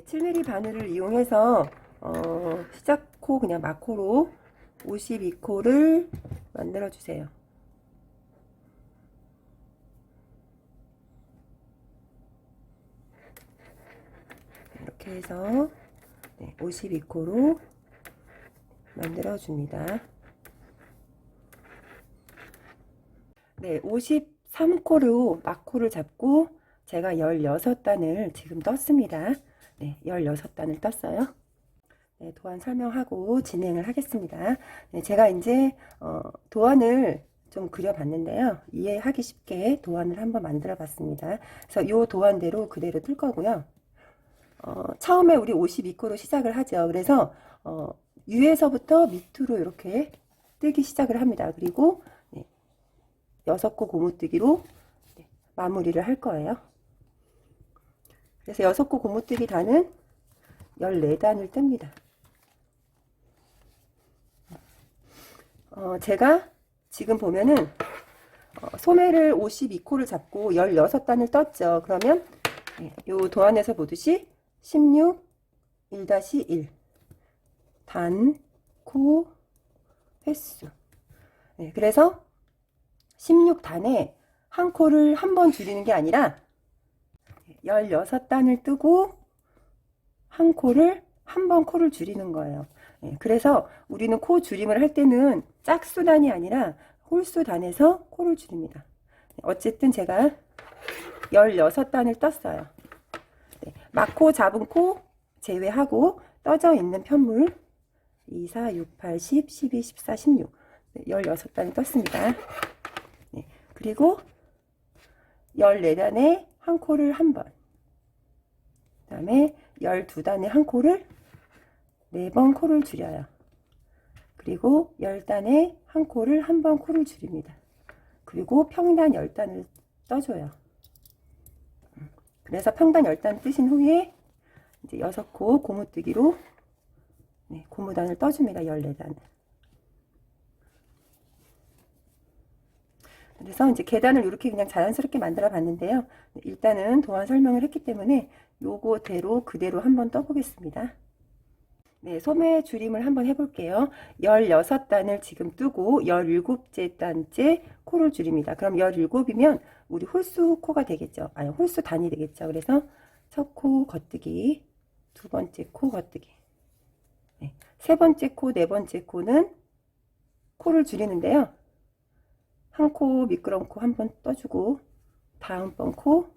7mm 바늘을 이용해서 시작코 그냥 막코로 52코를 만들어 주세요. 이렇게 해서 52코로 만들어 줍니다. 네, 53코로 막코를 잡고 제가 16단을 지금 떴습니다. 네, 16단을 떴어요. 네, 도안 설명하고 진행을 하겠습니다. 네, 제가 이제 도안을 좀 그려봤는데요. 이해하기 쉽게 도안을 한번 만들어 봤습니다. 그래서 이 도안대로 그대로 뜰 거고요. 처음에 우리 52코로 시작을 하죠. 그래서 위에서부터 밑으로 이렇게 뜨기 시작을 합니다. 그리고 6코 고무뜨기로 마무리를 할 거예요. 그래서 6코 고무뜨기 단은 14단을 뜹니다. 제가 지금 보면은 소매를 52코를 잡고 16단을 떴죠. 그러면 이 도안에서 보듯이 16, 1-1 단, 코, 횟수. 그래서 16단에 한 코를 한 번 줄이는 게 아니라 16단을 뜨고 한 코를 한 번 코를 줄이는 거예요. 그래서 우리는 코 줄임을 할 때는 짝수단이 아니라 홀수단에서 코를 줄입니다. 어쨌든 제가 16단을 떴어요. 막코 잡은 코 제외하고 떠져 있는 편물 2, 4, 6, 8, 10, 12, 14, 16 16단을 떴습니다. 그리고 14단에 한 코를 한 번, 그 다음에 12단에 한 코를 4번 코를 줄여요. 그리고 10단에 한 코를 한 번 코를 줄입니다. 그리고 평단 10단을 떠줘요. 그래서 평단 10단 뜨신 후에 이제 6코 고무뜨기로 고무단을 떠줍니다. 14단. 그래서 이제 계단을 이렇게 그냥 자연스럽게 만들어 봤는데요. 일단은 도안 설명을 했기 때문에 요거대로 그대로 한번 떠보겠습니다. 네, 소매 줄임을 한번 해볼게요. 16단을 지금 뜨고 17째 단째 코를 줄입니다. 그럼 17이면 우리 홀수 코가 되겠죠. 아니, 홀수 단이 되겠죠. 그래서 첫 코 겉뜨기, 두 번째 코 겉뜨기, 세 번째 코, 네 번째 코는 코를 줄이는데요. 한 코 미끄럼 코 한 번 떠주고 다음번 코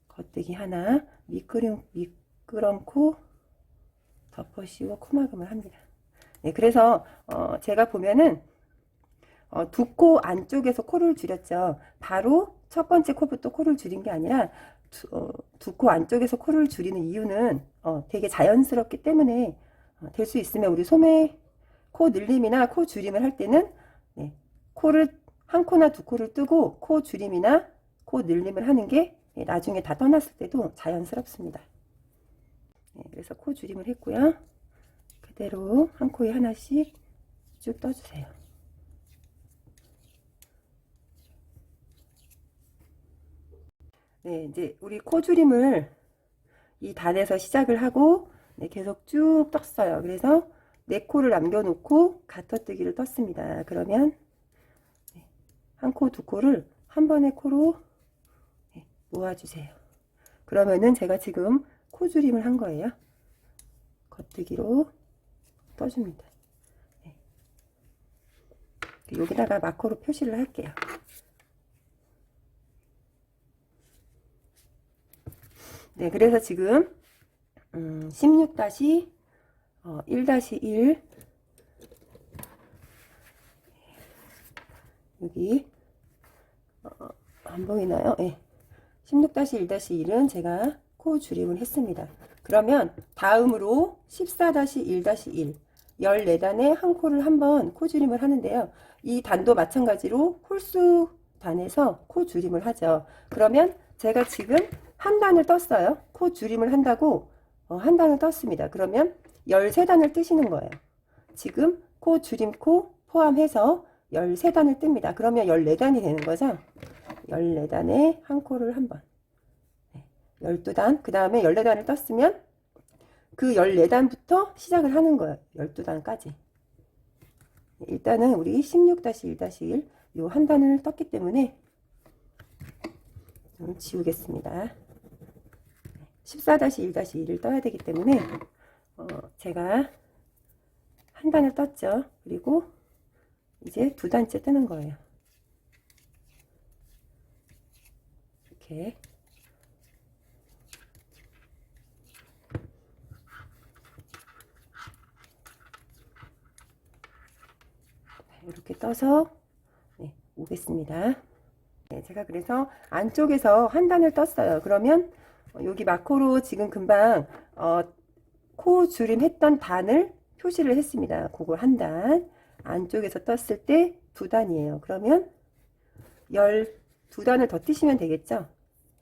겉뜨기 하나, 미끄럼 코 덮어 씌워 코막음을 합니다. 그래서 제가 보면은 두 코 안쪽에서 코를 줄였죠. 바로 첫 번째 코부터 코를 줄인 게 아니라 두 코 안쪽에서 코를 줄이는 이유는 되게 자연스럽기 때문에 될 수 있으면 우리 소매 코 늘림이나 코 줄임을 할 때는 코를 한 코나 두 코를 뜨고 코 줄임이나 코 늘림을 하는 게 나중에 다 떠났을 때도 자연스럽습니다. 그래서 코 줄임을 했고요. 그대로 한 코에 하나씩 쭉 떠주세요. 이제 우리 코 줄임을 이 단에서 시작을 하고 계속 쭉 떴어요. 그래서 4코를 남겨놓고 가터뜨기를 떴습니다. 그러면 한 코, 두 코를 한 번에 코로 모아주세요. 그러면은 제가 지금 코 줄임을 한 거예요. 겉뜨기로 떠줍니다. 여기다가 마커로 표시를 할게요. 그래서 지금 16-1-1 여기 안 보이나요? 16-1-1은 제가 코 줄임을 했습니다. 그러면 다음으로 14-1-1 14단에 한 코를 한번 코 줄임을 하는데요. 이 단도 마찬가지로 홀수 단에서 코 줄임을 하죠. 그러면 제가 지금 한 단을 떴어요. 코 줄임을 한다고 한 단을 떴습니다. 그러면 13단을 뜨시는 거예요. 지금 코 줄임 코 포함해서 13단을 뜹니다. 그러면 14단이 되는 거죠. 14단에 한 코를 한 번, 12단, 그 다음에 14단을 떴으면 그 14단부터 시작을 하는 거예요. 12단까지. 일단은 우리 16-1-1 요 한 단을 떴기 때문에 좀 지우겠습니다. 14-1-1을 떠야 되기 때문에 제가 한 단을 떴죠. 그리고 이제 두 단째 뜨는 거예요. 이렇게 이렇게 떠서 오겠습니다. 네, 제가 그래서 안쪽에서 한 단을 떴어요. 그러면 여기 마커로 지금 금방 코 줄임 했던 단을 표시를 했습니다. 그걸 한 단. 안쪽에서 떴을 때 두 단이에요. 그러면 12단을 더 띄시면 되겠죠.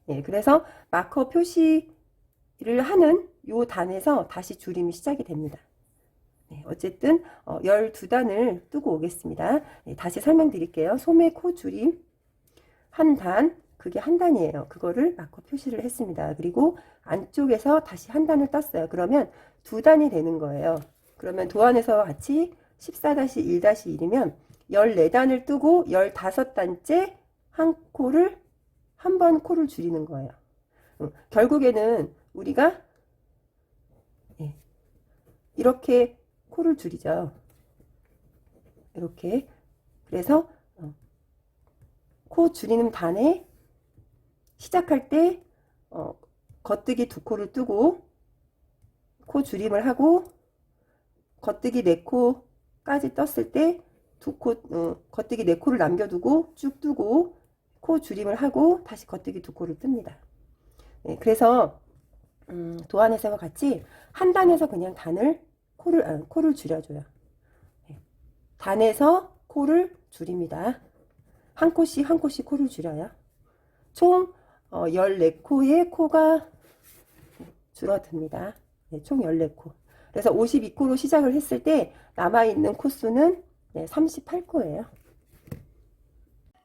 예, 그래서 마커 표시를 하는 요 단에서 다시 줄임이 시작이 됩니다. 네, 어쨌든 12단을 뜨고 오겠습니다. 네, 다시 설명드릴게요. 소매 코 줄임 한 단, 그게 한 단이에요. 그거를 마커 표시를 했습니다. 그리고 안쪽에서 다시 한 단을 떴어요. 그러면 두 단이 되는 거예요. 그러면 도안에서 같이 14-1-1이면 14단을 뜨고 15단째 한 번 코를 줄이는 거예요. 결국에는 우리가 이렇게 코를 줄이죠. 이렇게. 그래서 코 줄이는 단에 시작할 때 겉뜨기 두 코를 뜨고 코 줄임을 하고 겉뜨기 네 코까지 떴을 때 겉뜨기 네 코를 남겨두고 쭉 뜨고 코 줄임을 하고 다시 겉뜨기 두 코를 뜹니다. 네, 그래서 도안에서와 같이 한 단에서 그냥 코를 줄여줘요. 네, 단에서 코를 줄입니다. 한 코씩 한 코씩 코를 줄여요. 총 14코의 코가 줄어듭니다. 네, 총 14코. 그래서 52코로 시작을 했을 때 남아있는 코수는 38코예요.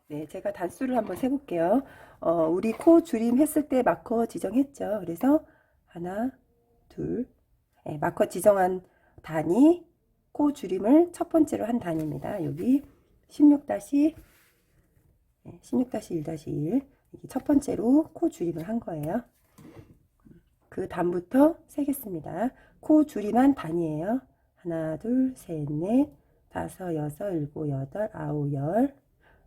네, 제가 단수를 한번 세볼게요. 우리 코 줄임 했을 때 마커 지정했죠. 그래서 하나, 둘, 마커 지정한 단이 코 줄임을 첫 번째로 한 단입니다. 여기 16-1-1, 첫 번째로 코 줄임을 한 거예요. 그 단부터 세겠습니다. 코 줄임한 단이에요. 하나, 둘, 셋, 넷, 다섯, 여섯, 일곱, 여덟, 아홉, 열,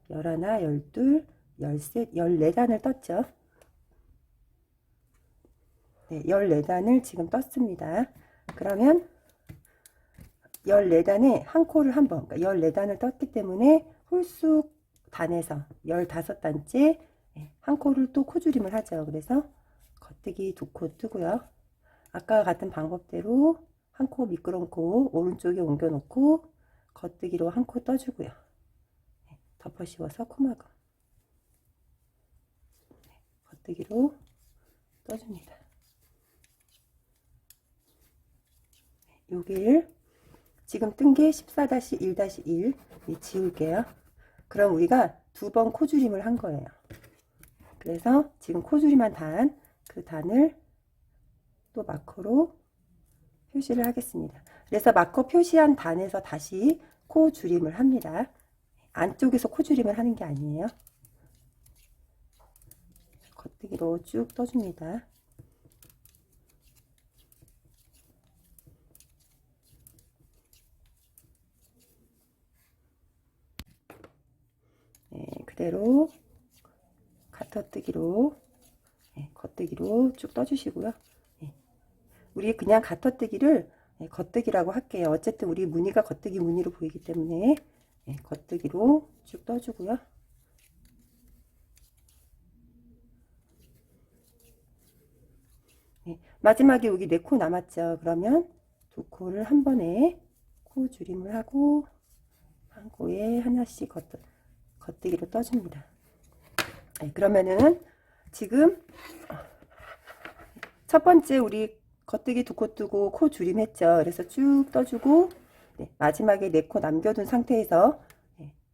열하나, 열둘, 열셋, 14단을 떴죠. 네, 14단을 지금 떴습니다. 그러면 14단에 한 코를 한 번, 그러니까 14단을 떴기 때문에 홀수 단에서 15단째 한 코를 또 코줄임을 하죠. 그래서 겉뜨기 두 코 뜨고요. 아까와 같은 방법대로 한 코 미끄러운 코 오른쪽에 옮겨 놓고 겉뜨기로 한 코 떠주고요. 덮어 씌워서 코막음 겉뜨기로 떠줍니다. 여기를 지금 뜬 게 14-1-1 지울게요. 그럼 우리가 두 번 코줄임을 한 거예요. 그래서 지금 코줄임한 단, 그 단을 또 마커로 표시를 하겠습니다. 그래서 마커 표시한 단에서 다시 코줄임을 합니다. 안쪽에서 코줄임을 하는 게 아니에요. 겉뜨기로 쭉 떠줍니다. 네, 그대로 가터뜨기로 겉뜨기로 쭉 떠주시고요. 우리 그냥 가터뜨기를 겉뜨기라고 할게요. 어쨌든 우리 무늬가 겉뜨기 무늬로 보이기 때문에 겉뜨기로 쭉 떠주고요. 마지막에 여기 4코 남았죠. 그러면 두 코를 한 번에 코 줄임을 하고 한 코에 하나씩 겉뜨기로 떠줍니다. 그러면은 지금 첫 번째 우리 겉뜨기 두 코 뜨고 코 줄임 했죠. 그래서 쭉 떠주고 마지막에 4코 남겨둔 상태에서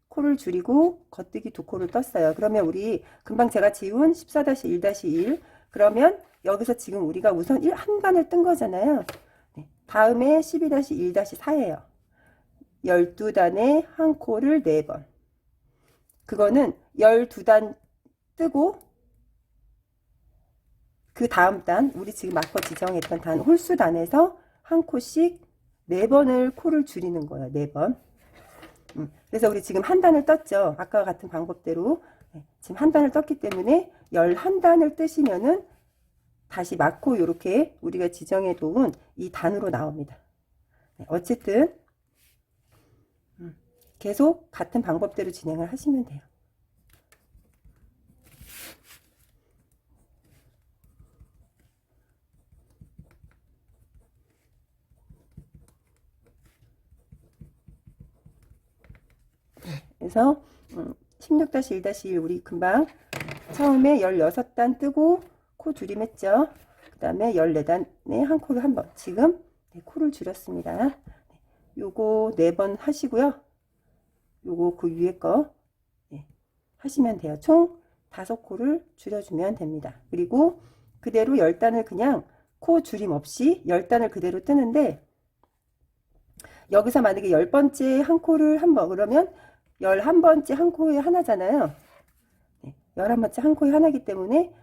코를 줄이고 겉뜨기 두 코를 떴어요. 그러면 우리 금방 제가 지운 14-1-1 그러면 여기서 지금 우리가 우선 한 단을 뜬 거잖아요. 다음에 12-1-4예요. 12단에 한 코를 4번. 그거는 12단 뜨고 그 다음 단, 우리 지금 마커 지정했던 단 홀수단에서 한 코씩 4번을 코를 줄이는 거예요. 4번. 그래서 우리 지금 한 단을 떴죠. 아까와 같은 방법대로. 지금 한 단을 떴기 때문에 11단을 뜨시면은 다시 마코 이렇게 우리가 지정해 놓은 이 단으로 나옵니다. 어쨌든 계속 같은 방법대로 진행을 하시면 돼요. 그래서 16-1-1 우리 금방 처음에 16단 뜨고 코 줄임했죠. 그 다음에 14단에 한 코를 한 번. 지금 코를 줄였습니다. 요거 4번 하시고요. 요거 그 위에 거 하시면 돼요. 총 5코를 줄여주면 됩니다. 그리고 그대로 10단을 그냥 코 줄임 없이 10단을 그대로 뜨는데, 여기서 만약에 10번째 한 코를 한 번, 그러면 11번째 한 코에 하나잖아요. 11번째 한 코에 하나이기 때문에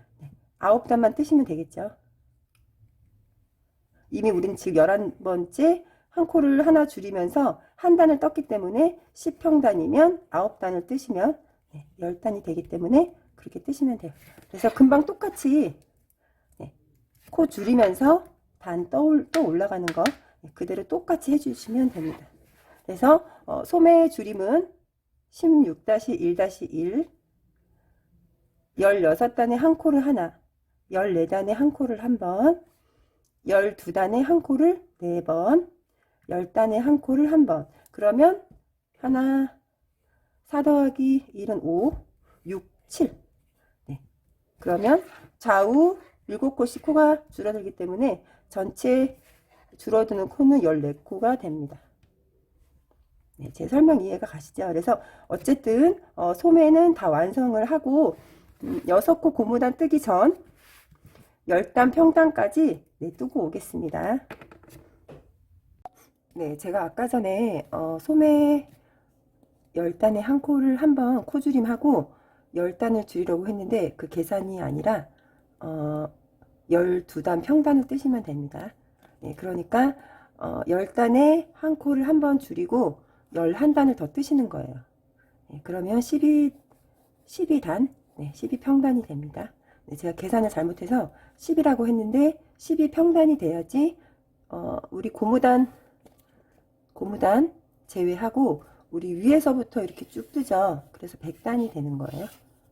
9단만 뜨시면 되겠죠. 이미 우린 지금 11번째 한 코를 하나 줄이면서 한 단을 떴기 때문에 10평단이면 9단을 뜨시면 10단이 되기 때문에 그렇게 뜨시면 돼요. 그래서 금방 똑같이 코 줄이면서 단 또 올라가는 거 그대로 똑같이 해주시면 됩니다. 그래서 소매 줄임은 16-1-1 16단에 한 코를 하나, 14단에 한 코를 한 번, 12단에 한 코를 4번, 10단에 한 코를 한 번. 그러면 하나, 4 더하기 1은 5, 6, 7. 그러면 좌우 7코씩 코가 줄어들기 때문에 전체 줄어드는 코는 14코가 됩니다. 제 설명 이해가 가시죠? 그래서 어쨌든 소매는 다 완성을 하고 6코 고무단 뜨기 전 10단 평단까지 뜨고 오겠습니다. 네, 제가 아까 전에 소매 10단에 한 코를 한번 코줄임하고 10단을 줄이려고 했는데 그 계산이 아니라 12단 평단을 뜨시면 됩니다. 네, 그러니까 10단에 한 코를 한번 줄이고 11단을 더 뜨시는 거예요. 네, 그러면 12단, 12평단이 됩니다. 네, 제가 계산을 잘못해서 10이라고 했는데 12평단이 돼야지 우리 고무단 제외하고 우리 위에서부터 이렇게 쭉 뜨죠. 그래서 100단이 되는 거예요.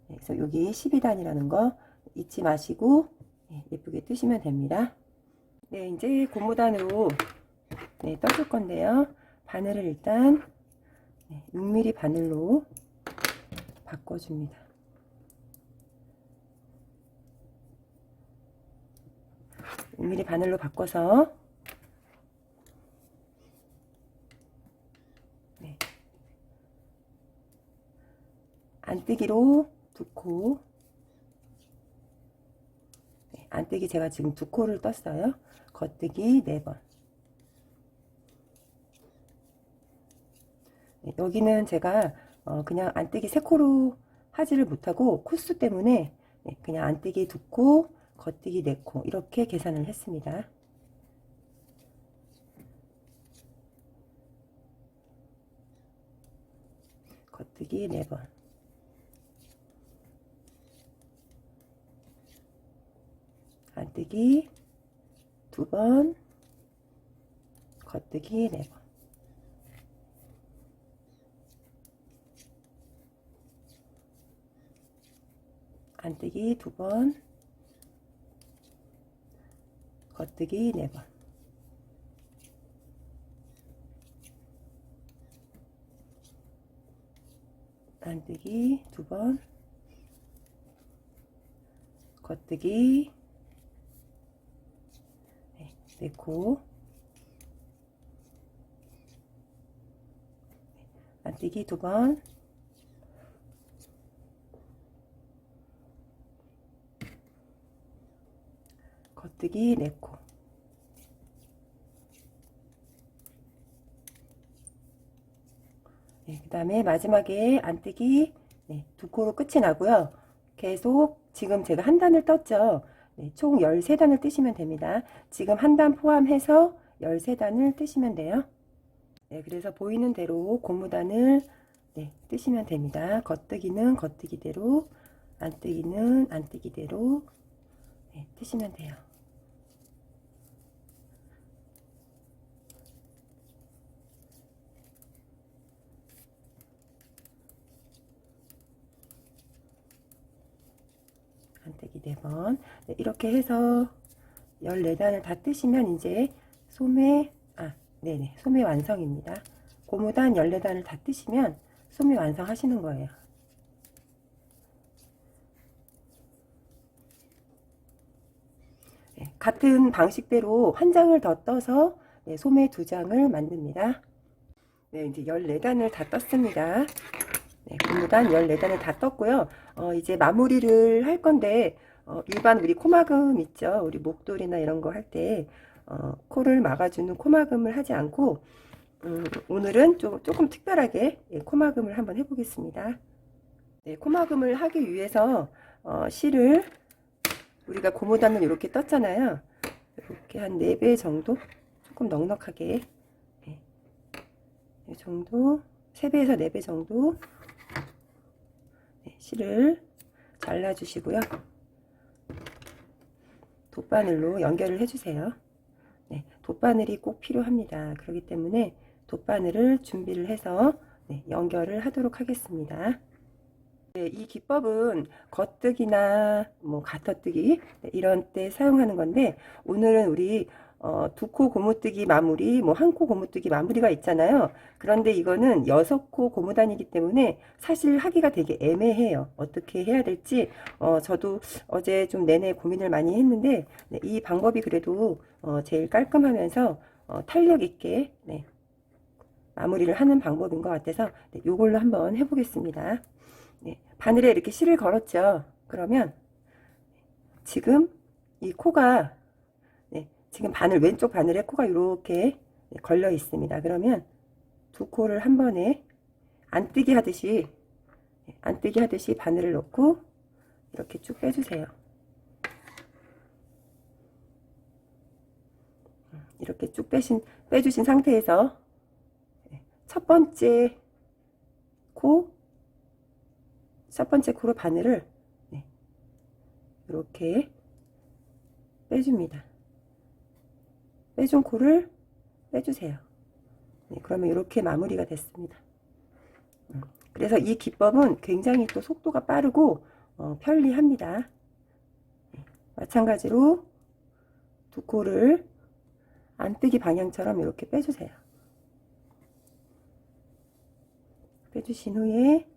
그래서 여기 12단이라는 거 잊지 마시고 예쁘게 뜨시면 됩니다. 네, 이제 고무단으로 떠줄 건데요. 바늘을 일단 6mm 바늘로 바꿔줍니다. 미리 바늘로 바꿔서 안뜨기로 2코, 안뜨기 제가 지금 2코를 떴어요. 겉뜨기 4번. 여기는 제가 그냥 안뜨기 3코로 하지를 못하고 코수 때문에 그냥 안뜨기 2코, 겉뜨기 4코 이렇게 계산을 했습니다. 겉뜨기 4번. 안뜨기 2번, 겉뜨기 4번. 안뜨기 2번, 겉뜨기 4번. 안뜨기 2번, 겉뜨기 4코, 안뜨기 2번, 겉뜨기 4코. 네, 그 다음에 마지막에 안뜨기 네, 두 코로 끝이 나고요. 계속 지금 제가 한 단을 떴죠. 네, 총 13단을 뜨시면 됩니다. 지금 한 단 포함해서 13단을 뜨시면 돼요. 네, 그래서 보이는 대로 고무단을 네, 뜨시면 됩니다. 겉뜨기는 겉뜨기대로, 안뜨기는 안뜨기대로 네, 뜨시면 돼요. 안뜨기 4번. 네, 이렇게 해서 14단을 다 뜨시면 이제 네네, 소매 완성입니다. 고무단 14단을 다 뜨시면 소매 완성하시는 거예요. 네, 같은 방식대로 한 장을 더 떠서 네, 소매 2장을 만듭니다. 네, 이제 14단을 다 떴습니다. 네, 고무단 14단을 다 떴고요. 이제 마무리를 할 건데, 일반 우리 코막음 있죠? 우리 목도리나 이런 거 할 때, 코를 막아주는 코막음을 하지 않고, 오늘은 조금 특별하게 예, 코막음을 한번 해보겠습니다. 네, 코막음을 하기 위해서, 실을 우리가 고무단을 이렇게 떴잖아요. 이렇게 한 4배 정도? 조금 넉넉하게. 네, 이 정도, 3배에서 4배 정도. 네, 실을 잘라주시고요. 돗바늘로 연결을 해주세요. 네, 돗바늘이 꼭 필요합니다. 그렇기 때문에 돗바늘을 준비를 해서 네, 연결을 하도록 하겠습니다. 네, 이 기법은 겉뜨기나 뭐 가터뜨기 네, 이런 때 사용하는 건데 오늘은 우리 두 코 고무뜨기 마무리, 뭐 한 코 고무뜨기 마무리가 있잖아요. 그런데 이거는 6코 고무단이기 때문에 사실 하기가 되게 애매해요. 어떻게 해야 될지 저도 어제 좀 내내 고민을 많이 했는데 네, 이 방법이 그래도 제일 깔끔하면서 탄력 있게 네, 마무리를 하는 방법인 것 같아서 네, 이걸로 한번 해보겠습니다. 네, 바늘에 이렇게 실을 걸었죠. 그러면 지금 이 코가 지금 왼쪽 바늘에 코가 이렇게 걸려 있습니다. 그러면 두 코를 한 번에 안뜨기 하듯이 바늘을 넣고 이렇게 쭉 빼주세요. 이렇게 쭉 빼주신 상태에서 첫 번째 코로 바늘을 이렇게 빼줍니다. 빼준 코를 빼주세요. 네, 그러면 이렇게 마무리가 됐습니다. 그래서 이 기법은 굉장히 또 속도가 빠르고 편리합니다. 네, 마찬가지로 두 코를 안뜨기 방향처럼 이렇게 빼주세요. 빼주신 후에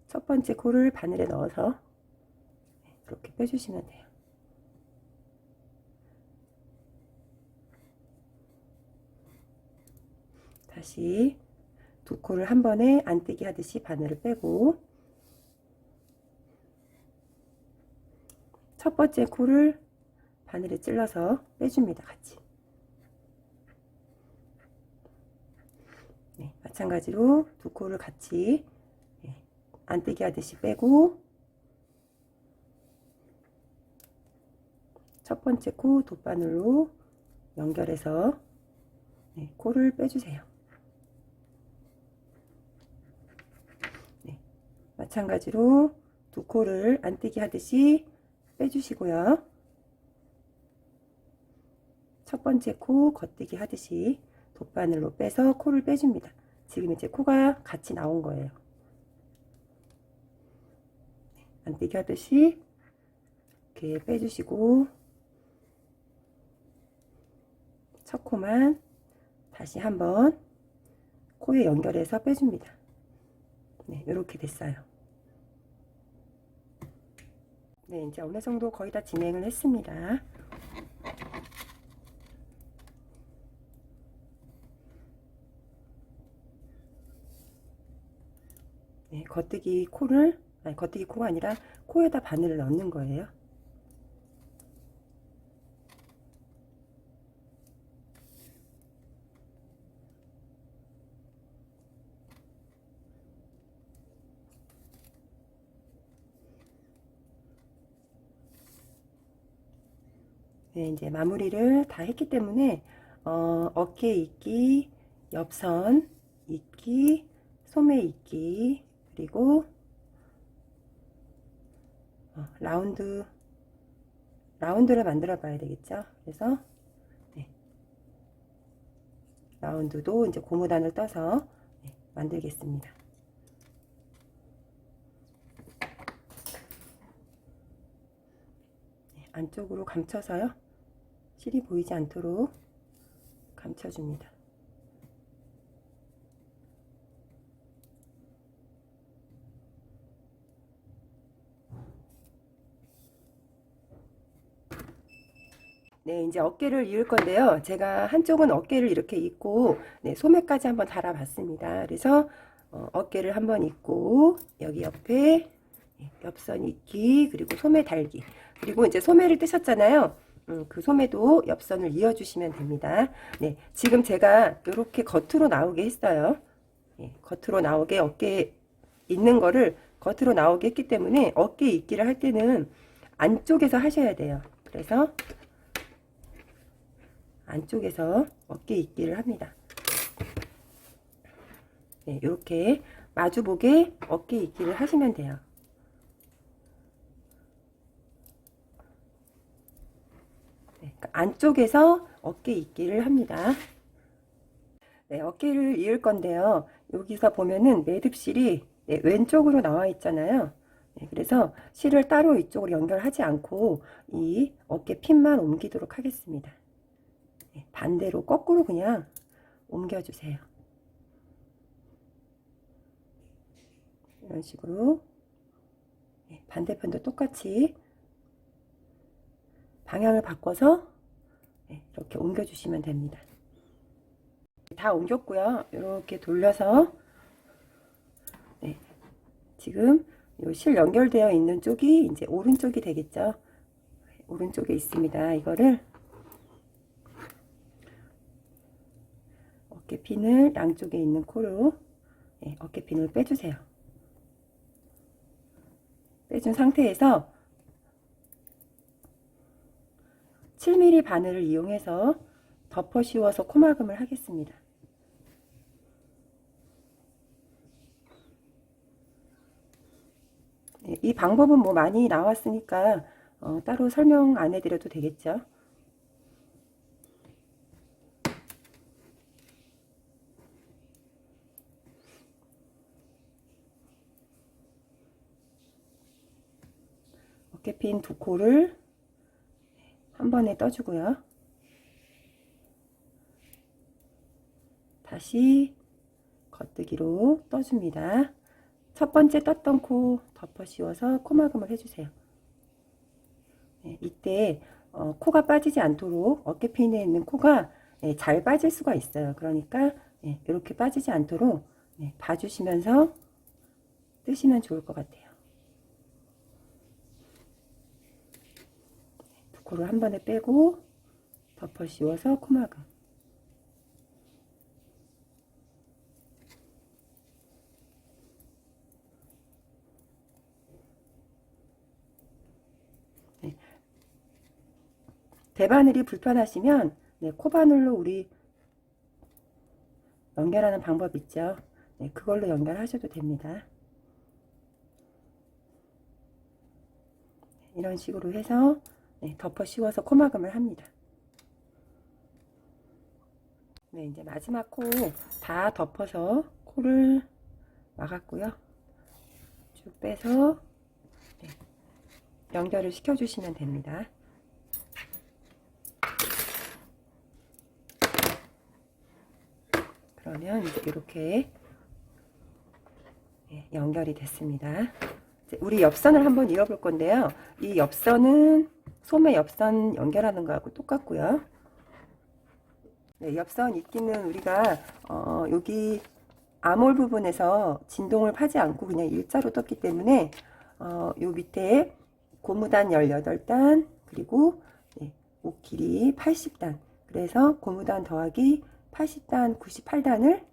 첫 번째 코를 바늘에 넣어서 이렇게 빼주시면 돼요. 다시 두 코를 한 번에 안뜨기 하듯이 바늘을 빼고 첫 번째 코를 바늘에 찔러서 빼줍니다. 같이. 네, 마찬가지로 두 코를 같이 안뜨기 하듯이 빼고 첫 번째 코 돗바늘로 연결해서 코를 빼주세요. 마찬가지로 두 코를 안뜨기 하듯이 빼주시고요. 첫 번째 코 겉뜨기 하듯이 돗바늘로 빼서 코를 빼줍니다. 지금 이제 코가 같이 나온 거예요. 안뜨기 하듯이 이렇게 빼주시고 첫 코만 다시 한번 코에 연결해서 빼줍니다. 네, 이렇게 됐어요. 네, 이제 어느 정도 거의 다 진행을 했습니다. 네, 겉뜨기 코가 아니라 코에다 바늘을 넣는 거예요. 네, 이제 마무리를 다 했기 때문에 어깨 잇기, 옆선 잇기, 소매 잇기, 그리고 라운드를 만들어 봐야 되겠죠. 그래서 네, 라운드도 이제 고무단을 떠서 네, 만들겠습니다. 네, 안쪽으로 감춰서요. 실이 보이지 않도록 감춰줍니다. 네, 이제 어깨를 이을 건데요. 제가 한쪽은 어깨를 이렇게 잇고 네, 소매까지 한번 달아 봤습니다. 그래서 어깨를 한번 잇고 여기 옆에 옆선 잇기, 그리고 소매 달기, 그리고 이제 소매를 뜨셨잖아요. 그 소매도 옆선을 이어 주시면 됩니다. 네, 지금 제가 이렇게 겉으로 나오게 했어요. 네, 겉으로 나오게 어깨에 있는 거를 겉으로 나오게 했기 때문에 어깨 잇기를 할 때는 안쪽에서 하셔야 돼요. 그래서 안쪽에서 어깨 잇기를 합니다. 네, 이렇게 마주보게 어깨 잇기를 하시면 돼요. 네, 그러니까 안쪽에서 어깨 잇기를 합니다. 네, 어깨를 이을 건데요. 여기서 보면은 매듭실이 네, 왼쪽으로 나와 있잖아요. 네, 그래서 실을 따로 이쪽으로 연결하지 않고 이 어깨 핀만 옮기도록 하겠습니다. 네, 반대로 거꾸로 그냥 옮겨주세요. 이런 식으로 네, 반대편도 똑같이 방향을 바꿔서 네, 이렇게 옮겨주시면 됩니다. 다 옮겼고요. 이렇게 돌려서 네, 지금 요 실 연결되어 있는 쪽이 이제 오른쪽이 되겠죠. 오른쪽에 있습니다. 이거를 어깨핀을 양쪽에 있는 코로 네, 어깨핀을 빼주세요. 빼준 상태에서 7mm 바늘을 이용해서 덮어 씌워서 코막음을 하겠습니다. 네, 이 방법은 뭐 많이 나왔으니까 따로 설명 안 해드려도 되겠죠. 어깨핀 두 코를 한 번에 떠주고요. 다시 겉뜨기로 떠줍니다. 첫 번째 떴던 코 덮어 씌워서 코막음을 해주세요. 네, 이때 코가 빠지지 않도록 어깨핀에 있는 코가 네, 잘 빠질 수가 있어요. 그러니까 네, 이렇게 빠지지 않도록 네, 봐주시면서 뜨시면 좋을 것 같아요. 두 코를 한 번에 빼고 덮어 씌워서 코막음. 네. 대바늘이 불편하시면 네, 코바늘로 우리 연결하는 방법 있죠. 네, 그걸로 연결하셔도 됩니다. 이런 식으로 해서 네, 덮어 씌워서 코막음을 합니다. 네, 이제 마지막 코 다 덮어서 코를 막았고요. 쭉 빼서 네, 연결을 시켜주시면 됩니다. 그러면 이제 이렇게 네, 연결이 됐습니다. 이제 우리 옆선을 한번 이어볼 건데요. 이 옆선은 소매 옆선 연결하는 거하고 똑같고요. 네, 옆선 잇기는 우리가 여기 아몰 부분에서 진동을 파지 않고 그냥 일자로 떴기 때문에 요 밑에 고무단 18단 그리고 네, 목 길이 80단, 그래서 고무단 더하기 80단 98단을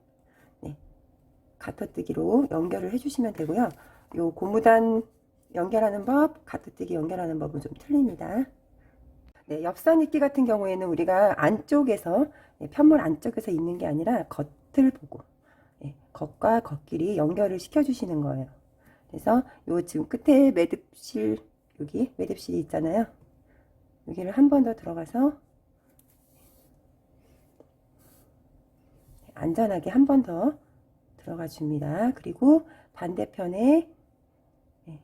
네, 가터뜨기로 연결을 해주시면 되고요. 요 고무단 연결하는 법, 가터뜨기 연결하는 법은 좀 틀립니다. 네, 엽선 있기 같은 경우에는 우리가 안쪽에서, 편물 안쪽에서 있는 게 아니라 겉을 보고, 겉과 겉끼리 연결을 시켜주시는 거예요. 그래서 요 지금 끝에 매듭실, 여기 매듭실이 있잖아요. 여기를 한 번 더 들어가서 안전하게 한 번 더 들어가 줍니다. 그리고 반대편에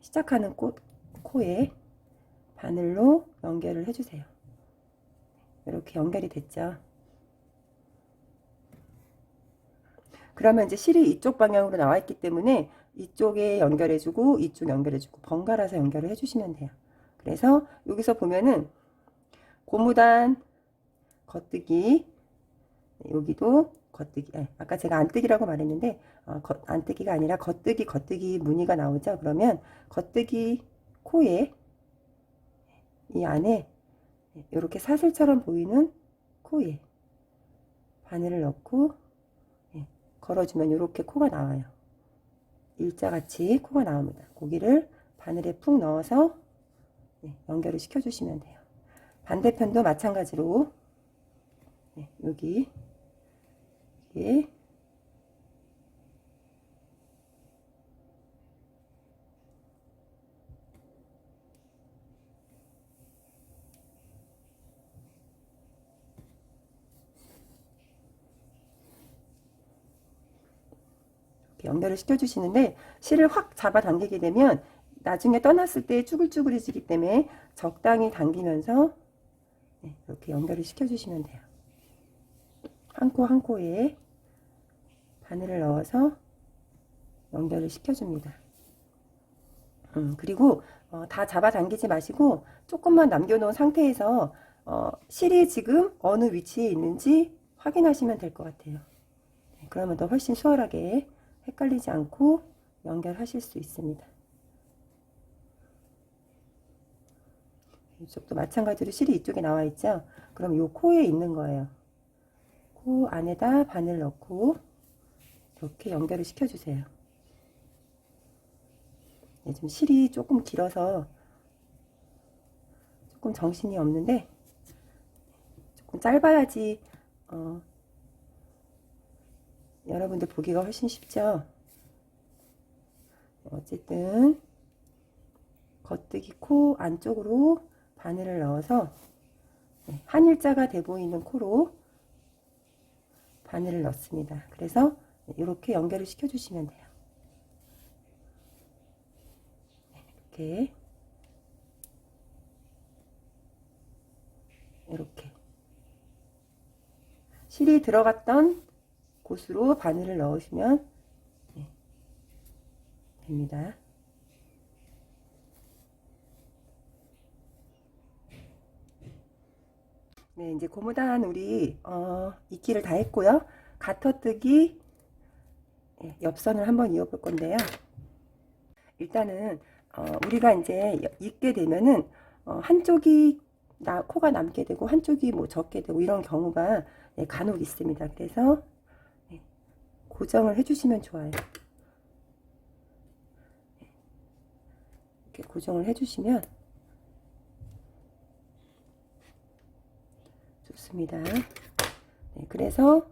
시작하는 코에 바늘로 연결을 해주세요. 이렇게 연결이 됐죠. 그러면 이제 실이 이쪽 방향으로 나와 있기 때문에 이쪽에 연결해주고 이쪽 연결해주고 번갈아서 연결을 해주시면 돼요. 그래서 여기서 보면은 고무단 겉뜨기, 여기도 겉뜨기, 아까 제가 안뜨기라고 말했는데 안뜨기가 아니라 겉뜨기 무늬가 나오죠. 그러면 겉뜨기 코에 이 안에 이렇게 사슬처럼 보이는 코에 바늘을 넣고 걸어주면 이렇게 코가 나와요. 일자같이 코가 나옵니다. 고기를 바늘에 푹 넣어서 연결을 시켜주시면 돼요. 반대편도 마찬가지로 여기 연결을 시켜주시는데 실을 확 잡아당기게 되면 나중에 떠났을 때 쭈글쭈글해지기 때문에 적당히 당기면서 이렇게 연결을 시켜주시면 돼요. 한 코 한 코에 바늘을 넣어서 연결을 시켜줍니다. 그리고 다 잡아당기지 마시고 조금만 남겨놓은 상태에서 실이 지금 어느 위치에 있는지 확인하시면 될 것 같아요. 그러면 더 훨씬 수월하게 헷갈리지 않고 연결하실 수 있습니다. 이쪽도 마찬가지로 실이 이쪽에 나와 있죠. 그럼 요 코에 있는 거예요. 코 안에다 바늘 넣고 이렇게 연결을 시켜주세요. 지금 실이 조금 길어서 조금 정신이 없는데 조금 짧아야지 여러분들 보기가 훨씬 쉽죠. 어쨌든 겉뜨기 코 안쪽으로 바늘을 넣어서 한 일자가 돼 보이는 코로 바늘을 넣습니다. 그래서 이렇게 연결을 시켜주시면 돼요. 이렇게 실이 들어갔던 곳으로 바늘을 넣으시면 됩니다. 네, 이제 고무단 우리 이끼를 다 했고요. 가터뜨기 엽선을 한번 이어 볼 건데요. 일단은 우리가 이제 입게 되면은 한쪽이 코가 남게 되고 한쪽이 뭐 적게 되고 이런 경우가 간혹 있습니다. 그래서 고정을 해주시면 좋아요. 이렇게 고정을 해주시면 좋습니다. 네, 그래서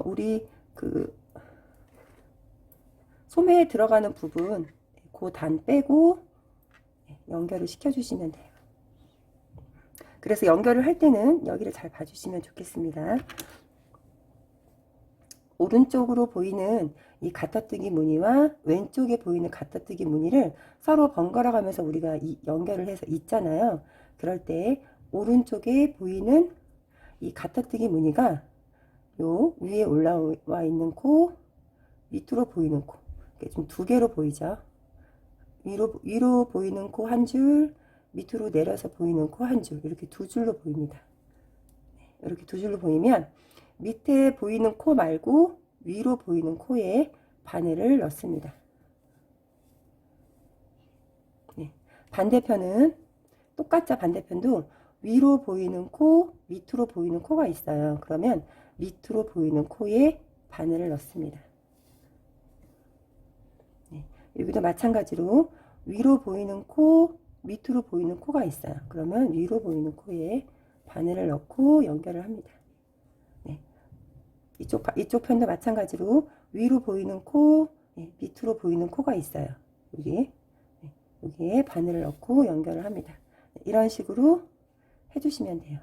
우리 그 소매에 들어가는 부분 그 단 빼고 연결을 시켜주시면 돼요. 그래서 연결을 할 때는 여기를 잘 봐주시면 좋겠습니다. 오른쪽으로 보이는 이 가터뜨기 무늬와 왼쪽에 보이는 가터뜨기 무늬를 서로 번갈아 가면서 우리가 연결을 해서 있잖아요. 그럴 때 오른쪽에 보이는 이 가터뜨기 무늬가 요 위에 올라와 있는 코, 밑으로 보이는 코, 좀 두 개로 보이죠. 위로 보이는 코 한 줄, 밑으로 내려서 보이는 코 한 줄, 이렇게 두 줄로 보입니다. 이렇게 두 줄로 보이면 밑에 보이는 코 말고 위로 보이는 코에 바늘을 넣습니다. 반대편은 똑같죠. 반대편도 위로 보이는 코, 밑으로 보이는 코가 있어요. 그러면 밑으로 보이는 코에 바늘을 넣습니다. 여기도 마찬가지로 위로 보이는 코, 밑으로 보이는 코가 있어요. 그러면 위로 보이는 코에 바늘을 넣고 연결을 합니다. 네. 이쪽 편도 마찬가지로 위로 보이는 코, 네, 밑으로 보이는 코가 있어요. 여기, 네, 여기에 바늘을 넣고 연결을 합니다. 네, 이런 식으로 해주시면 돼요.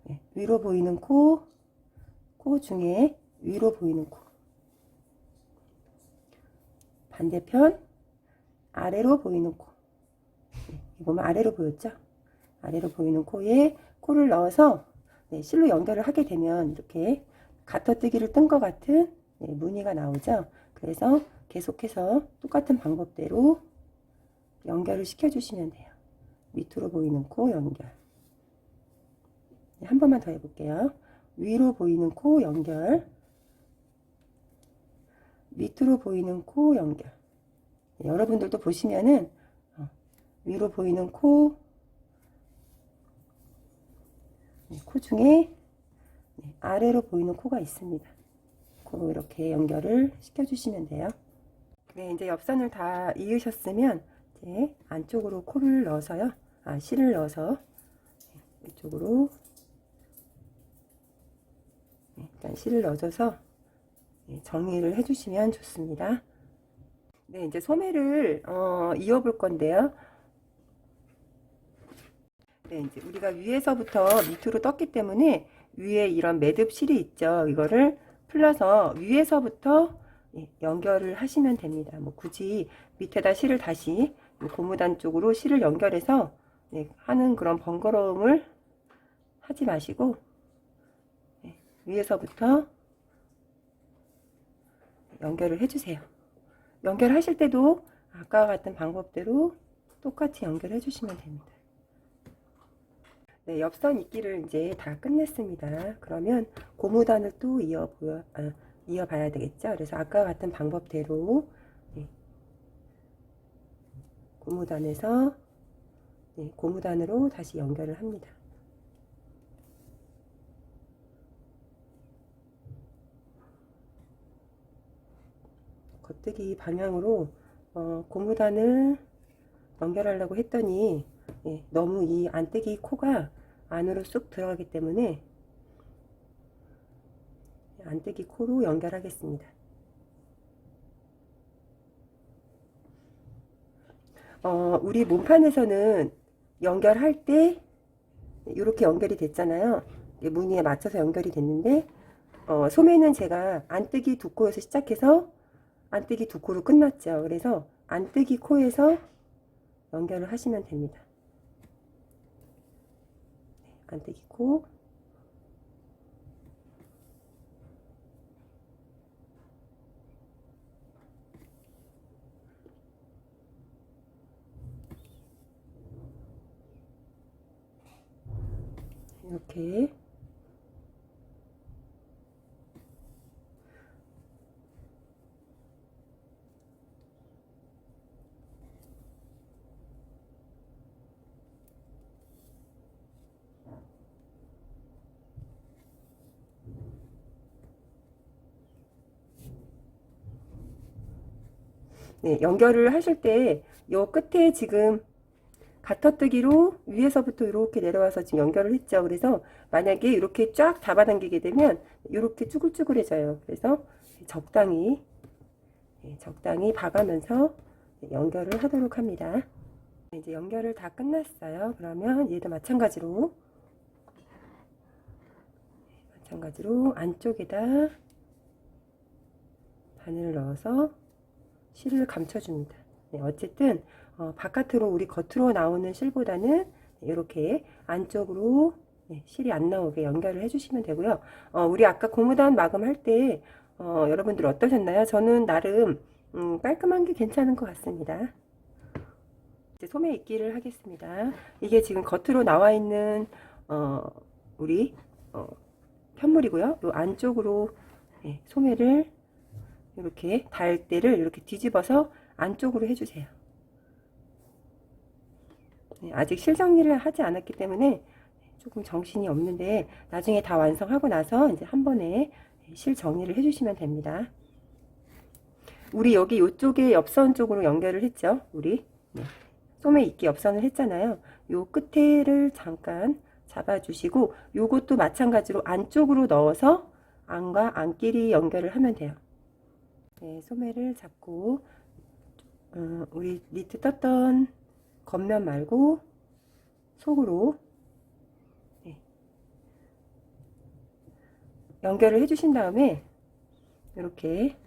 네, 위로 보이는 코 중에 위로 보이는 코, 반대편 아래로 보이는 코. 네, 보면 아래로 보였죠? 아래로 보이는 코에 코를 넣어서 네, 실로 연결을 하게 되면 이렇게 가터뜨기를 뜬 것 같은 네, 무늬가 나오죠. 그래서 계속해서 똑같은 방법대로 연결을 시켜주시면 돼요. 밑으로 보이는 코 연결. 네, 한 번만 더 해볼게요. 위로 보이는 코 연결, 밑으로 보이는 코 연결. 네, 여러분들도 보시면은 위로 보이는 코, 네, 코 중에 네, 아래로 보이는 코가 있습니다. 코로 이렇게 연결을 시켜주시면 돼요. 네, 이제 옆선을 다 이으셨으면 이제 안쪽으로 코를 넣어서요. 실을 넣어서 이쪽으로 일단 실을 넣어줘서 정리를 해주시면 좋습니다. 네, 이제 소매를 이어볼 건데요. 네, 이제 우리가 위에서부터 밑으로 떴기 때문에 위에 이런 매듭 실이 있죠. 이거를 풀러서 위에서부터 연결을 하시면 됩니다. 뭐 굳이 밑에다 실을 다시 고무단 쪽으로 실을 연결해서 하는 그런 번거로움을 하지 마시고 위에서부터 연결을 해주세요. 연결하실 때도 아까와 같은 방법대로 똑같이 연결해 주시면 됩니다. 네, 옆선 입기를 이제 다 끝냈습니다. 그러면 고무단을 또 이어봐야 되겠죠. 그래서 아까와 같은 방법대로 고무단에서 고무단으로 다시 연결을 합니다. 겉뜨기 방향으로 고무단을 연결하려고 했더니 너무 이 안뜨기 코가 안으로 쑥 들어가기 때문에 안뜨기 코로 연결하겠습니다. 우리 몸판에서는 연결할 때 이렇게 연결이 됐잖아요. 무늬에 맞춰서 연결이 됐는데 소매는 제가 안뜨기 두 코에서 시작해서 안뜨기 두 코로 끝났죠. 그래서 안뜨기 코에서 연결을 하시면 됩니다. 안뜨기 코, 이렇게 연결을 하실 때 요 끝에 지금 가터뜨기로 위에서부터 이렇게 내려와서 지금 연결을 했죠. 그래서 만약에 이렇게 쫙 잡아당기게 되면 이렇게 쭈글쭈글해져요. 그래서 적당히 봐가면서 연결을 하도록 합니다. 이제 연결을 다 끝났어요. 그러면 얘도 마찬가지로 안쪽에다 바늘을 넣어서 실을 감춰줍니다. 어쨌든 바깥으로 우리 겉으로 나오는 실보다는 이렇게 안쪽으로 실이 안 나오게 연결을 해주시면 되고요. 우리 아까 고무단 마감할 때 여러분들 어떠셨나요? 저는 나름 깔끔한 게 괜찮은 것 같습니다. 이제 소매 입기를 하겠습니다. 이게 지금 겉으로 나와 있는 우리 편물이고요. 요 안쪽으로 소매를 이렇게 달 때를 이렇게 뒤집어서 안쪽으로 해주세요. 아직 실정리를 하지 않았기 때문에 조금 정신이 없는데 나중에 다 완성하고 나서 이제 한 번에 실 정리를 해주시면 됩니다. 우리 여기 이쪽에 옆선 쪽으로 연결을 했죠. 우리 소매 있기 옆선을 했잖아요. 요 끝에를 잠깐 잡아주시고 요것도 마찬가지로 안쪽으로 넣어서 안과 안끼리 연결을 하면 돼요. 네, 소매를 잡고 우리 니트 떴던 겉면 말고 속으로 연결을 해주신 다음에 이렇게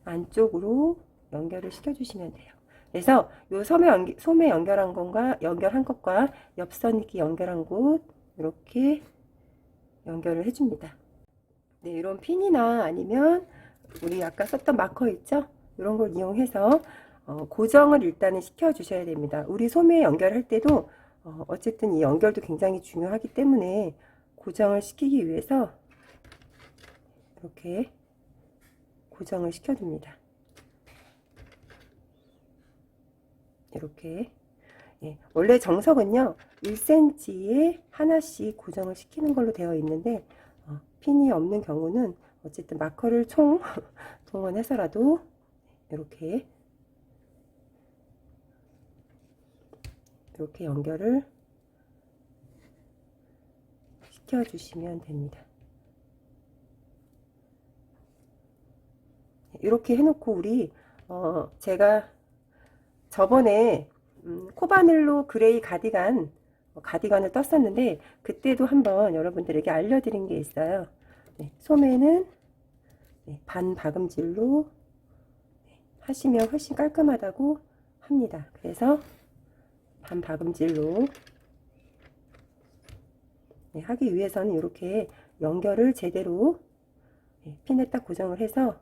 안쪽으로 연결을 시켜주시면 돼요. 그래서 요 소매 연결한 것과 옆선 있기 연결한 곳 이렇게 연결을 해줍니다. 네, 이런 핀이나 아니면 우리 아까 썼던 마커 있죠? 이런 걸 이용해서 고정을 일단은 시켜 주셔야 됩니다. 우리 소매 연결할 때도 어쨌든 이 연결도 굉장히 중요하기 때문에 고정을 시키기 위해서 이렇게 고정을 시켜줍니다. 이렇게 원래 정석은요 1cm에 하나씩 고정을 시키는 걸로 되어 있는데 핀이 없는 경우는 어쨌든 마커를 총 동원해서라도 이렇게 연결을 시켜 주시면 됩니다. 이렇게 해놓고 우리 제가 저번에 코바늘로 그레이 가디건을 떴었는데 그때도 한번 여러분들에게 알려드린 게 있어요. 소매는 반 박음질로 하시면 훨씬 깔끔하다고 합니다. 그래서 반 박음질로 하기 위해서는 이렇게 연결을 제대로 핀에 딱 고정을 해서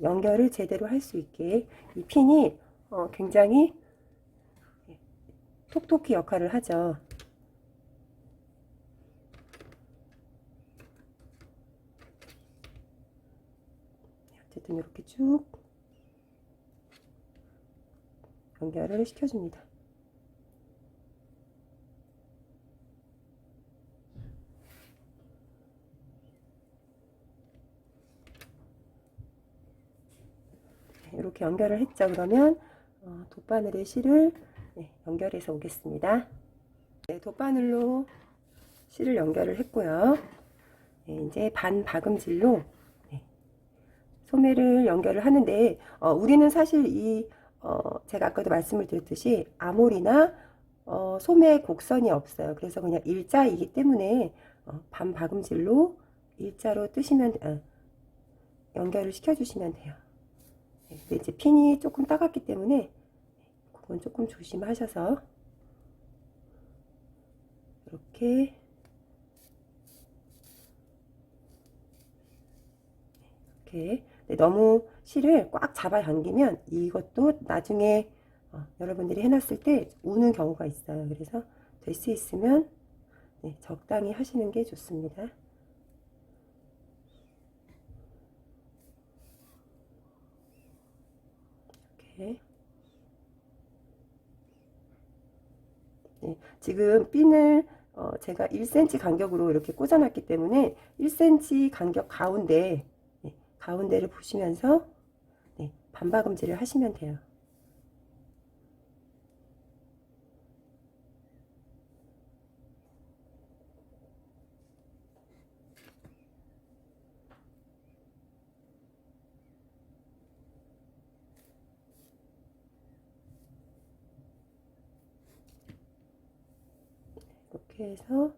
연결을 제대로 할 수 있게 이 핀이 굉장히 톡톡히 역할을 하죠. 어쨌든 이렇게 쭉 연결을 시켜줍니다. 이렇게 연결을 했죠. 그러면 돗바늘에 실을 연결해서 오겠습니다. 네, 돗바늘로 실을 연결을 했고요. 이제 반 박음질로 소매를 연결을 하는데 우리는 사실 제가 아까도 말씀을 드렸듯이 아몰이나 소매 곡선이 없어요. 그래서 그냥 일자이기 때문에 반 박음질로 일자로 뜨시면 연결을 시켜주시면 돼요. 근데 이제 핀이 조금 따갑기 때문에 그건 조금 조심하셔서 이렇게 너무 실을 꽉 잡아 당기면 이것도 나중에 여러분들이 해놨을 때 우는 경우가 있어요. 그래서 될 수 있으면 적당히 하시는 게 좋습니다. 이렇게 지금 핀을 제가 1cm 간격으로 이렇게 꽂아놨기 때문에 1cm 간격 가운데를 보시면서 반박음질을 하시면 돼요. 이렇게 해서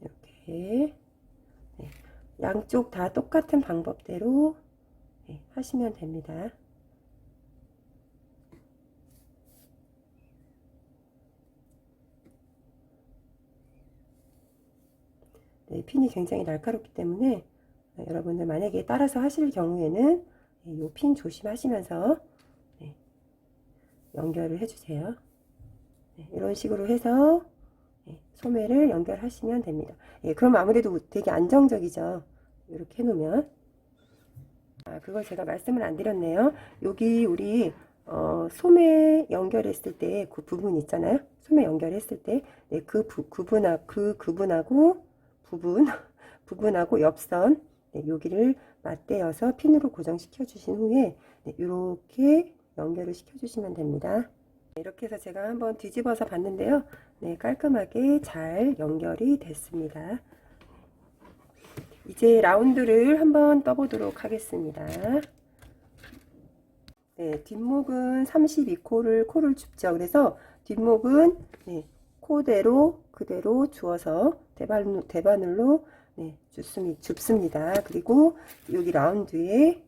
이렇게 양쪽 다 똑같은 방법대로 하시면 됩니다. 핀이 굉장히 날카롭기 때문에 여러분들 만약에 따라서 하실 경우에는 이 핀 조심하시면서 연결을 해주세요. 이런 식으로 해서 소매를 연결하시면 됩니다. 그럼 아무래도 되게 안정적이죠. 이렇게 해놓으면. 그걸 제가 말씀을 안 드렸네요. 여기 우리 소매 연결했을 때 그 부분 있잖아요. 소매 연결했을 때 부분하고 옆선 네, 여기를 맞대어서 핀으로 고정시켜 주신 후에 네, 이렇게 연결을 시켜 주시면 됩니다. 네, 이렇게 해서 제가 한번 뒤집어서 봤는데요. 네, 깔끔하게 잘 연결이 됐습니다. 이제 라운드를 한번 떠보도록 하겠습니다. 네, 뒷목은 32코를 코를 줍죠. 그래서 뒷목은 네, 코대로 그대로 주어서 대바늘로 네, 줍습니다. 그리고 여기 라운드에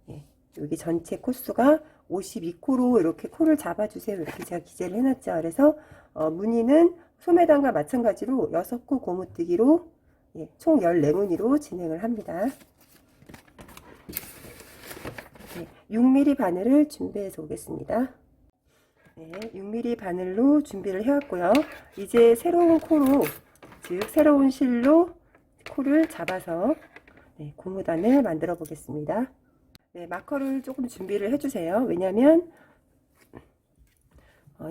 네, 여기 전체 코수가 52코로 이렇게 코를 잡아주세요. 이렇게 제가 기재를 해놨죠. 그래서 무늬는 소매단과 마찬가지로 6코 고무뜨기로 예, 총 14무늬로 진행을 합니다. 네, 6mm 바늘을 준비해서 오겠습니다. 네, 6mm 바늘로 준비를 해왔고요. 이제 새로운 코로, 즉 새로운 실로 코를 잡아서 네, 고무단을 만들어 보겠습니다. 네, 마커를 조금 준비를 해주세요. 왜냐하면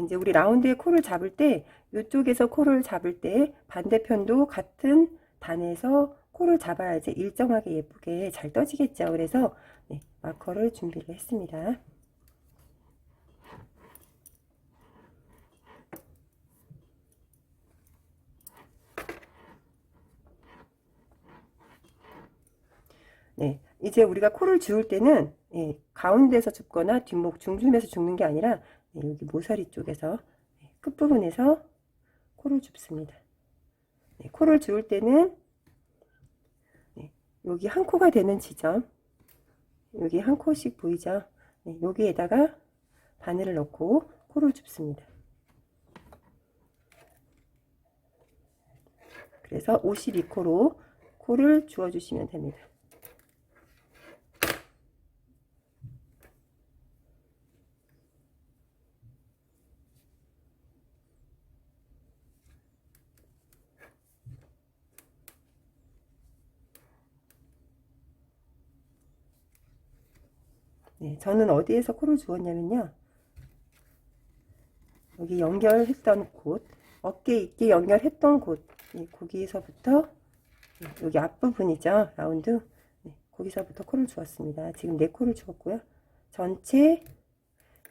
이제 우리 라운드에 코를 잡을 때 이쪽에서 코를 잡을 때 반대편도 같은 단에서 코를 잡아야지 일정하게 예쁘게 잘 떠지겠죠. 그래서 네, 마커를 준비를 했습니다. 네, 이제 우리가 코를 주울 때는 예, 가운데서 줍거나 뒷목 중심에서 줍는 게 아니라 네, 여기 모서리 쪽에서 네, 끝부분에서 코를 줍습니다. 네, 코를 주울 때는 네, 여기 한 코가 되는 지점, 여기 한 코씩 보이죠? 네, 여기에다가 바늘을 넣고 코를 줍습니다. 그래서 52코로 코를 주워 주시면 됩니다. 네, 저는 어디에서 코를 주었냐면요. 여기 연결했던 곳, 어깨 있게 연결했던 곳, 네, 거기에서부터 네, 여기 앞부분이죠. 라운드. 네, 거기서부터 코를 주었습니다. 지금 4코를 주었고요. 전체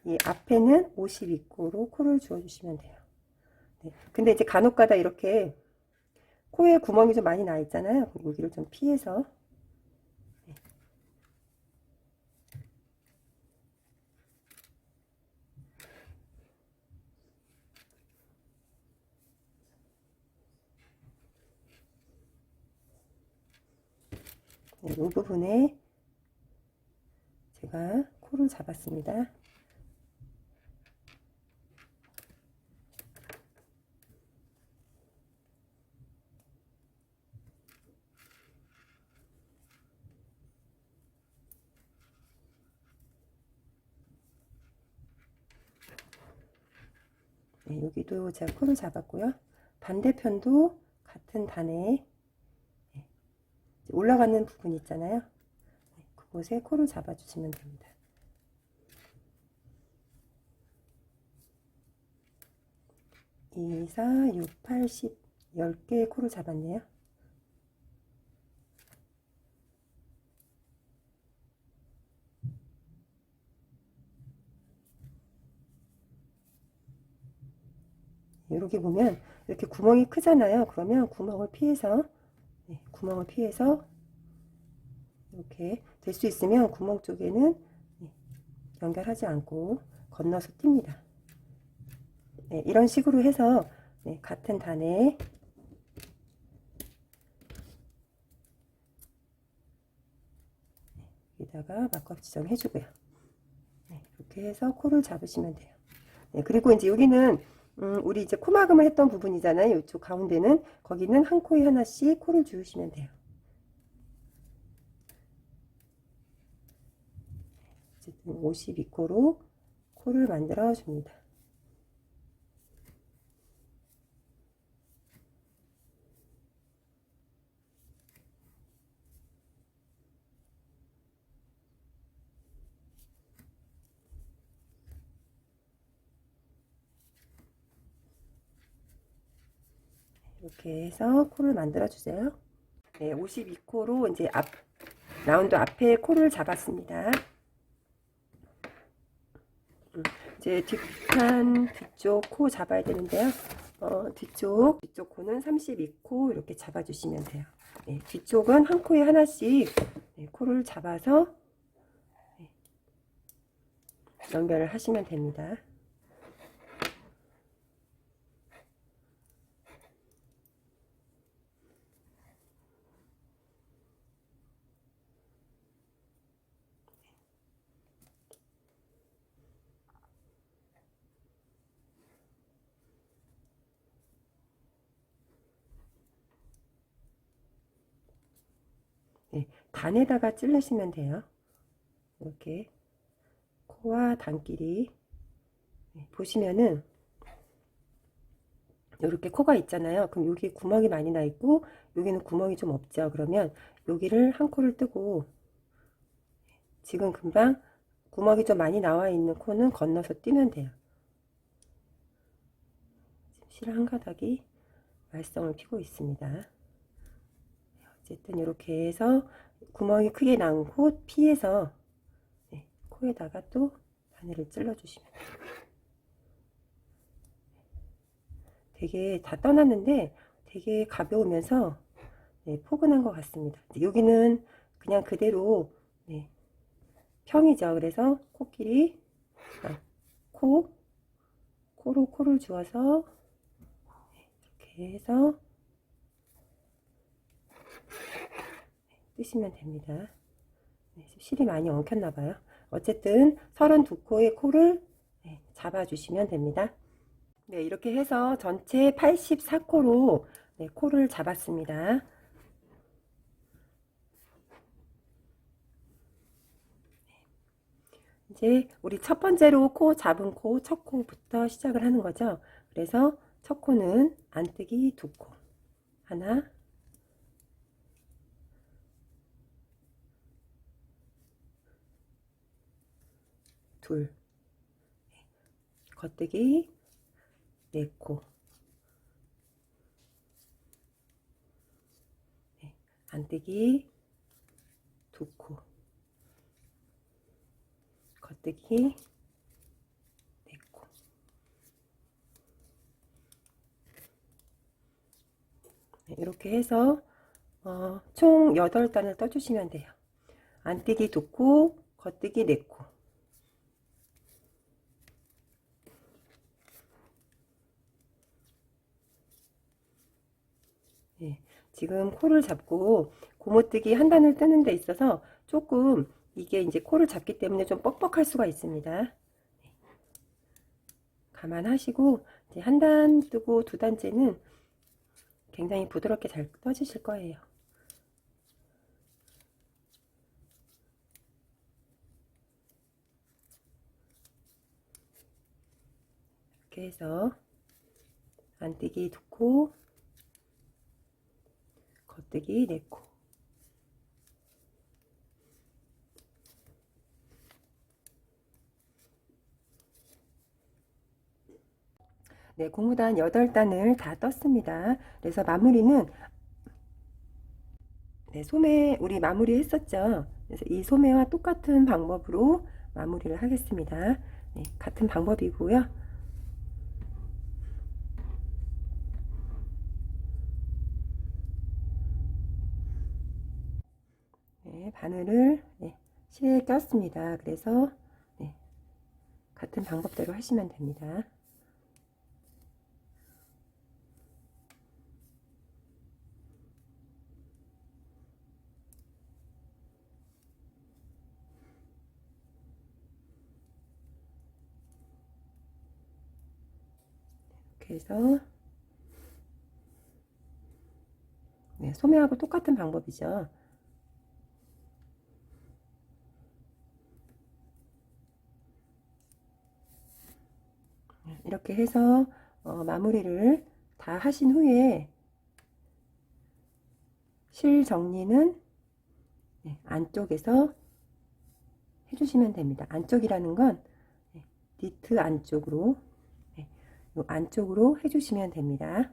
이 앞에는 52코로 코를 주어주시면 돼요. 네, 근데 이제 간혹가다 이렇게 코에 구멍이 좀 많이 나 있잖아요. 여기를 좀 피해서 네, 이 부분에 제가 코를 잡았습니다. 네, 여기도 제가 코를 잡았고요. 반대편도 같은 단에 올라가는 부분 있잖아요. 네, 그곳에 코를 잡아주시면 됩니다. 2, 4, 6, 8, 10, 10개의 코를 잡았네요. 이렇게 보면 이렇게 구멍이 크잖아요. 그러면 구멍을 피해서 네, 구멍을 피해서 이렇게 될 수 있으면 구멍 쪽에는 네, 연결하지 않고 건너서 띱니다. 네, 이런 식으로 해서 네, 같은 단에 여기다가 마커 지정해 주고요. 네, 이렇게 해서 코를 잡으시면 돼요. 네, 그리고 이제 여기는 우리 이제 코막음을 했던 부분이잖아요. 이쪽 가운데는 거기는 한 코에 하나씩 코를 주우시면 돼요. 어쨌든 52코로 코를 만들어 줍니다. 이렇게 해서 코를 만들어 주세요. 네, 52코로 이제 라운드 앞에 코를 잡았습니다. 이제 뒷판 뒤쪽 코 잡아야 되는데요. 뒤쪽 코는 32코 이렇게 잡아주시면 돼요. 네, 뒤쪽은 한 코에 하나씩 네, 코를 잡아서 네, 연결을 하시면 됩니다. 네, 단에다가 찌르시면 돼요. 이렇게 코와 단끼리 네, 보시면은 이렇게 코가 있잖아요. 그럼 여기 구멍이 많이 나 있고 여기는 구멍이 좀 없죠. 그러면 여기를 한 코를 뜨고 지금 금방 구멍이 좀 많이 나와 있는 코는 건너서 뛰면 돼요. 실 한 가닥이 말썽을 피고 있습니다. 어쨌든 이렇게 해서 구멍이 크게 난 코 피해서 네, 코에다가 또 바늘을 찔러 주시면 돼요. 되게 다 떠났는데 되게 가벼우면서 네, 포근한 것 같습니다. 여기는 그냥 그대로 네, 평이죠. 그래서 코끼리 코로 코를 주어서 이렇게 해서 뜨시면 됩니다. 네, 실이 많이 엉켰나 봐요. 어쨌든 32코의 코를 네, 잡아주시면 됩니다. 네, 이렇게 해서 전체 84코로 네, 코를 잡았습니다. 이제 우리 첫 번째로 코 잡은 코, 첫 코부터 시작을 하는 거죠. 그래서 첫 코는 안뜨기 2코, 하나, 둘, 겉뜨기 4코, 네, 안뜨기 2코, 겉뜨기 4코. 네, 이렇게 해서 총 8단을 떠주시면 돼요. 안뜨기 2코, 겉뜨기 4코. 네, 지금 코를 잡고 고무뜨기 한 단을 뜨는 데 있어서 조금 이게 이제 코를 잡기 때문에 좀 뻑뻑할 수가 있습니다. 감안하시고 이제 한 단 뜨고 두 단째는 굉장히 부드럽게 잘 떠지실 거예요. 이렇게 해서 안뜨기 2코, 겉뜨기 4코. 네, 고무단 8단을 다 떴습니다. 그래서 마무리는 네, 소매 우리 마무리 했었죠. 그래서 이 소매와 똑같은 방법으로 마무리를 하겠습니다. 네, 같은 방법이고요. 네, 바늘을 네, 실에 꼈습니다. 그래서 네, 같은 방법대로 하시면 됩니다. 이렇게 해서 네, 소매하고 똑같은 방법이죠. 이렇게 해서 마무리를 다 하신 후에 실 정리는 네, 안쪽에서 해주시면 됩니다. 안쪽이라는 건 네, 니트 안쪽으로 네, 요 안쪽으로 해주시면 됩니다.